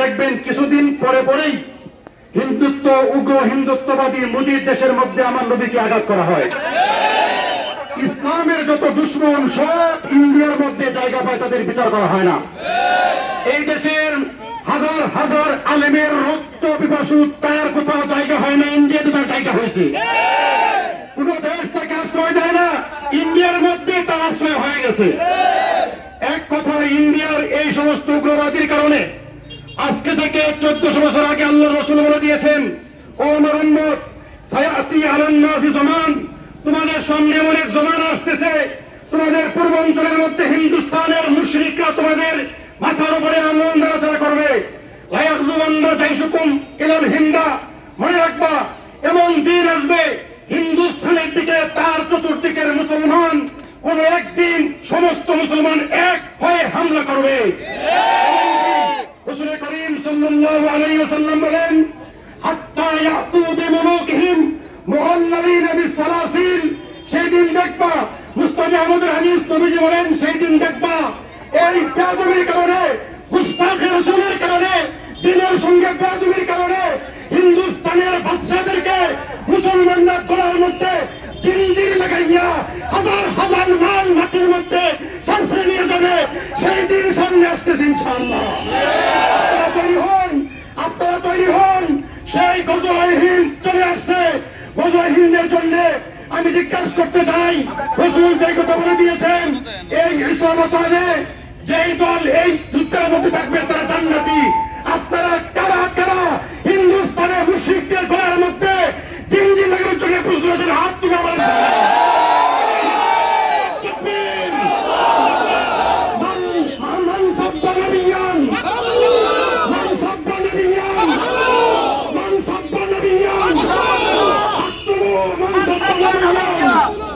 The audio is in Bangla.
দেখবেন কিছুদিন পরে পরেই হিন্দুত্ব উগ্র হিন্দুত্ববাদী মোদীর দেশের মধ্যে আমার নবীকে আঘাত করা হয়। ইসলামের যত দুশ্মন সব ইন্ডিয়ার মধ্যে জায়গা পায়, তাদের বিচার করা হয় না। এই দেশের হাজার হাজার আলেমের রক্ত পিপাসু তার কোথাও জায়গা হয় না, ইন্ডিয়াতে তার জায়গা হয়েছে। কোন দেশ তাকে আশ্রয় দেয় না, ইন্ডিয়ার মধ্যে তার আশ্রয় হয়ে গেছে। এক কথায় ইন্ডিয়ার এই সমস্ত উগ্রবাদীর কারণে আজকে থেকে 1400 বছর আগে আল্লাহ রাসূল বলে দিয়েছেন, ও আমার উম্মত, সায়াতি আলান নাসি জামান, তোমাদের সামনে অনেক জমানা আসতেছে, তোমাদের পূর্বাঞ্চলের মধ্যে হিন্দুস্তানের মুশরিকরা তোমাদের মাথার উপরে আঙ্গুল নাড়াচাড়া করবে। লায়াযুবান্না জাইশুকুম ইলাল হিন্দা, মনে রাখবা এমন দিন আসবে হিন্দুস্তানের দিকে তার চতুর্দিকের মুসলমান কোন একদিন সমস্ত মুসলমান এক হয়ে হামলা করবে। রাসূল করিম সাল্লাল্লাহু আলাইহি ওয়াসাল্লাম বলেন, হাত্তা ইয়াতু বিমুলুকিহিম মুআল্লালিনা বিসসালাসিল, সেই দিন দেখবা, মুস্তাফি আহমদের হাদিস নবীজি বলেন, সেই দিন দেখবা এই বেয়াদবির কারণে, মুস্তাফি রাসূলের কারণে, দিনের সঙ্গে বেয়াদবির কারণে হিন্দুস্তানের বাদশাদেরকে মুসলমানরা গলার মধ্যে জিঞ্জির লাগাইয়া হাজার হাজার মাল মাটির মধ্যে সাঁচড়ে নিয়ে যাবে। সেই দিন সামনে আসতেছে ইনশাআল্লাহ। আপনারা তৈরি হন, আপনারা তৈরি হন। সেই গজওয়ায়ে হিন্দ চলে আসছে। গজওয়ায়ে হিন্দের জন্য আমি জিজ্ঞাসা করতে চাই, রাসূল যে কথা বলে দিয়েছেন, এই ইসলামে যেই দল এই যুদ্ধের মধ্যে থাকবে তারা জান্নাতি। আপনারা কারা কারা হিন্দুস্তানে মুশরিকদের গলার মধ্যে জিঞ্জির লাগানোর জন্য প্রস্তুত আছেন? হাত তুলে বলেন। মান সাব্বা নবিয়ান, মান সাব্বা নবিয়ান, মান সাব্বা নবিয়ান, মান সাব্বা নবিয়ান।